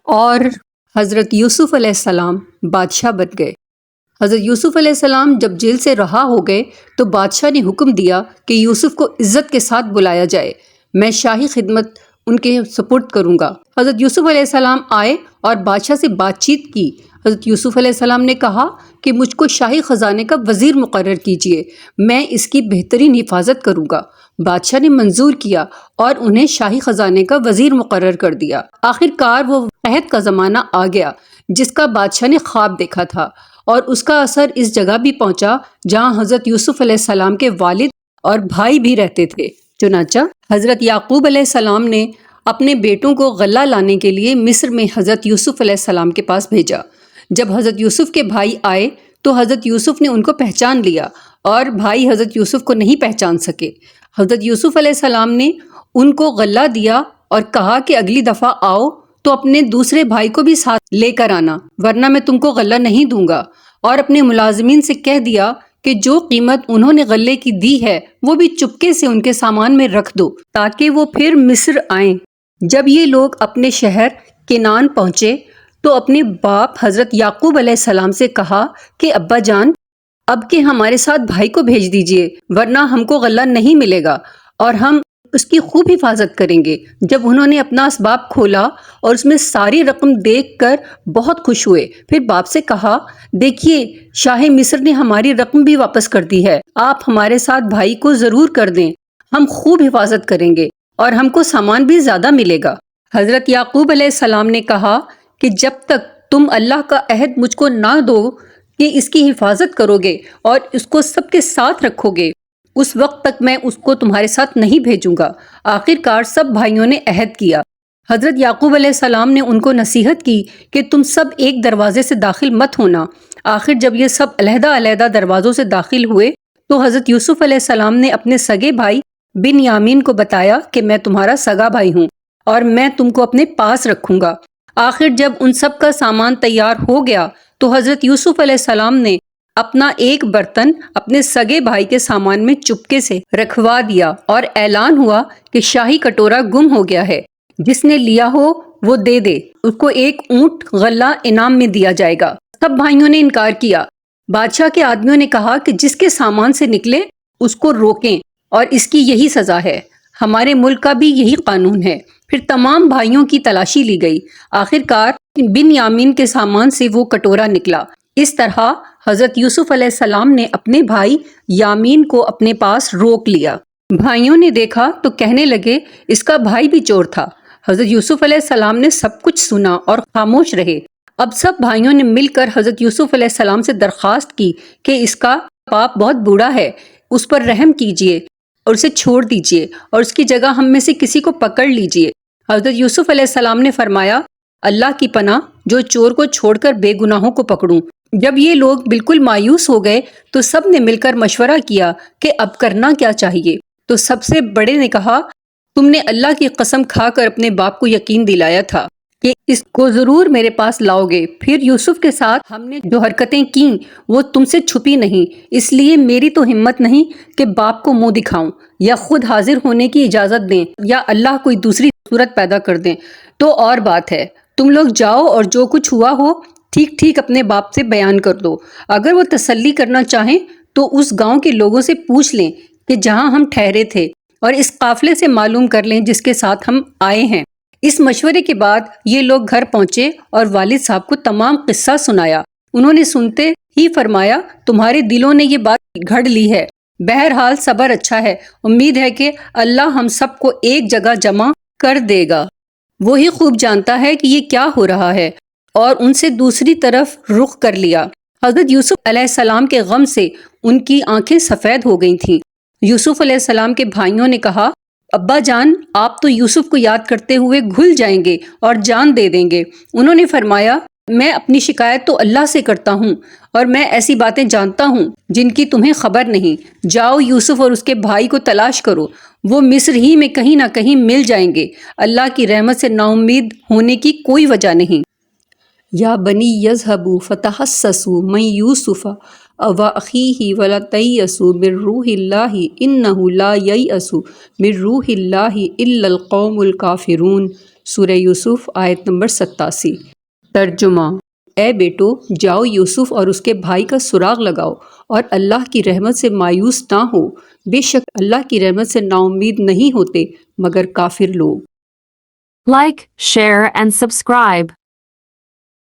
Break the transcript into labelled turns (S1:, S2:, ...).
S1: اور حضرت یوسف علیہ السلام بادشاہ بن گئے۔ حضرت یوسف علیہ السلام جب جیل سے رہا ہو گئے تو بادشاہ نے حکم دیا کہ یوسف کو عزت کے ساتھ بلایا جائے، میں شاہی خدمت ان کے سپرد کروں گا۔ حضرت یوسف علیہ السلام آئے اور بادشاہ سے بات چیت کی۔ حضرت یوسف علیہ السلام نے کہا کہ مجھ کو شاہی خزانے کا وزیر مقرر کیجیے، میں اس کی بہترین حفاظت کروں گا۔ بادشاہ نے منظور کیا اور انہیں شاہی خزانے کا وزیر مقرر کر دیا۔ آخر کار وہ قحط کا زمانہ آ گیا جس کا بادشاہ نے خواب دیکھا تھا، اور اس کا اثر اس جگہ بھی پہنچا جہاں حضرت یوسف علیہ السلام کے والد اور بھائی بھی رہتے تھے۔ چنانچہ حضرت یعقوب علیہ السلام نے اپنے بیٹوں کو غلہ لانے کے لیے مصر میں حضرت یوسف علیہ السلام کے پاس بھیجا۔ جب حضرت یوسف کے بھائی آئے تو حضرت یوسف نے ان کو پہچان لیا اور بھائی حضرت یوسف کو نہیں پہچان سکے۔ حضرت یوسف علیہ السلام نے ان کو غلہ دیا اور کہا کہ اگلی دفعہ آؤ تو اپنے دوسرے بھائی کو بھی ساتھ لے کر آنا، ورنہ میں تم کو غلہ نہیں دوں گا۔ اور اپنے ملازمین سے کہہ دیا کہ جو قیمت انہوں نے غلے کی دی ہے وہ بھی چپکے سے ان کے سامان میں رکھ دو تاکہ وہ پھر مصر آئیں۔ جب یہ لوگ اپنے شہر کنعان پہنچے تو اپنے باپ حضرت یعقوب علیہ السلام سے کہا کہ ابا جان، اب کے ہمارے ساتھ بھائی کو بھیج دیجئے، ورنہ ہم کو غلہ نہیں ملے گا اور ہم اس کی خوب حفاظت کریں گے۔ جب انہوں نے اپنا اسباب کھولا اور اس میں ساری رقم دیکھ کر بہت خوش ہوئے، پھر باپ سے کہا، دیکھیے شاہ مصر نے ہماری رقم بھی واپس کر دی ہے، آپ ہمارے ساتھ بھائی کو ضرور کر دیں، ہم خوب حفاظت کریں گے اور ہم کو سامان بھی زیادہ ملے گا۔ حضرت یعقوب علیہ السلام نے کہا کہ جب تک تم اللہ کا عہد مجھ کو نہ دو کہ اس کی حفاظت کرو گے اور اس کو سب کے ساتھ رکھو گے، اس وقت تک میں اس کو تمہارے ساتھ نہیں بھیجوں گا۔ آخر کار سب بھائیوں نے عہد کیا۔ حضرت یعقوب علیہ السلام نے ان کو نصیحت کی کہ تم سب ایک دروازے سے داخل مت ہونا۔ آخر جب یہ سب علیحدہ علیحدہ دروازوں سے داخل ہوئے تو حضرت یوسف علیہ السلام نے اپنے سگے بھائی بنیامین کو بتایا کہ میں تمہارا سگا بھائی ہوں اور میں تم کو اپنے پاس رکھوں گا۔ آخر جب ان سب کا سامان تیار ہو گیا تو حضرت یوسف علیہ السلام نے اپنا ایک برتن اپنے سگے بھائی کے سامان میں چپکے سے رکھوا دیا اور اعلان ہوا کہ شاہی کٹورا گم ہو گیا ہے، جس نے لیا ہو وہ دے دے، اس کو ایک اونٹ غلہ انعام میں دیا جائے گا۔ سب بھائیوں نے انکار کیا۔ بادشاہ کے آدمیوں نے کہا کہ جس کے سامان سے نکلے اس کو روکیں اور اس کی یہی سزا ہے، ہمارے ملک کا بھی یہی قانون ہے۔ پھر تمام بھائیوں کی تلاشی لی گئی، آخر کار بنیامین کے سامان سے وہ کٹورا نکلا۔ اس طرح حضرت یوسف علیہ السلام نے اپنے بھائی یامین کو اپنے پاس روک لیا۔ بھائیوں نے دیکھا تو کہنے لگے اس کا بھائی بھی چور تھا۔ حضرت یوسف علیہ السلام نے سب کچھ سنا اور خاموش رہے۔ اب سب بھائیوں نے مل کر حضرت یوسف علیہ السلام سے درخواست کی کہ اس کا باپ بہت بوڑھا ہے، اس پر رحم کیجیے اور اسے چھوڑ دیجیے اور اس کی جگہ ہم میں سے کسی کو پکڑ لیجیے۔ حضرت یوسف علیہ السلام نے فرمایا، اللہ کی پناہ، جو چور کو چھوڑ کر بے گناہوں کو پکڑوں۔ جب یہ لوگ بالکل مایوس ہو گئے تو سب نے مل کر مشورہ کیا کہ اب کرنا کیا چاہیے۔ تو سب سے بڑے نے کہا، تم نے اللہ کی قسم کھا کر اپنے باپ کو یقین دلایا تھا کہ اس کو ضرور میرے پاس لاؤ گے، پھر یوسف کے ساتھ ہم نے جو حرکتیں کیں وہ تم سے چھپی نہیں، اس لیے میری تو ہمت نہیں کہ باپ کو منہ دکھاؤں یا خود حاضر ہونے کی اجازت دیں یا اللہ کوئی دوسری صورت پیدا کر دیں تو اور بات ہے۔ تم لوگ جاؤ اور جو کچھ ہوا ہو ٹھیک ٹھیک اپنے باپ سے بیان کر دو۔ اگر وہ تسلی کرنا چاہیں تو اس گاؤں کے لوگوں سے پوچھ لیں کہ جہاں ہم ٹھہرے تھے، اور اس قافلے سے معلوم کر لیں جس کے ساتھ ہم آئے ہیں۔ اس مشورے کے بعد یہ لوگ گھر پہنچے اور والد صاحب کو تمام قصہ سنایا۔ انہوں نے سنتے ہی فرمایا، تمہارے دلوں نے یہ بات گھڑ لی ہے، بہرحال صبر اچھا ہے، امید ہے کہ اللہ ہم سب کو ایک جگہ جمع کر دے گا، وہی خوب جانتا ہے کہ یہ کیا ہو رہا ہے۔ اور ان سے دوسری طرف رخ کر لیا۔ حضرت یوسف علیہ السلام کے غم سے ان کی آنکھیں سفید ہو گئی تھیں۔ یوسف علیہ السلام کے بھائیوں نے کہا، ابا جان، آپ تو یوسف کو یاد کرتے ہوئے گھل جائیں گے اور جان دے دیں گے۔ انہوں نے فرمایا، میں اپنی شکایت تو اللہ سے کرتا ہوں اور میں ایسی باتیں جانتا ہوں جن کی تمہیں خبر نہیں۔ جاؤ یوسف اور اس کے بھائی کو تلاش کرو، وہ مصر ہی میں کہیں نہ کہیں مل جائیں گے، اللہ کی رحمت سے نا امید ہونے کی کوئی وجہ نہیں۔ یا بنی یذهبوا فتحسسوا من یوسف واخیہ ولا تیأسوا من روح اللہ انہ لا ییأس من روح اللہ الا القوم الکافرون۔ سورہ یوسف آیت نمبر 87۔ ترجمہ: اے بیٹو، جاؤ یوسف اور اس کے بھائی کا سراغ لگاؤ اور اللہ کی رحمت سے مایوس نہ ہو، بے شک اللہ کی رحمت سے نا امید نہیں ہوتے مگر کافر لوگ۔
S2: Like, share and subscribe.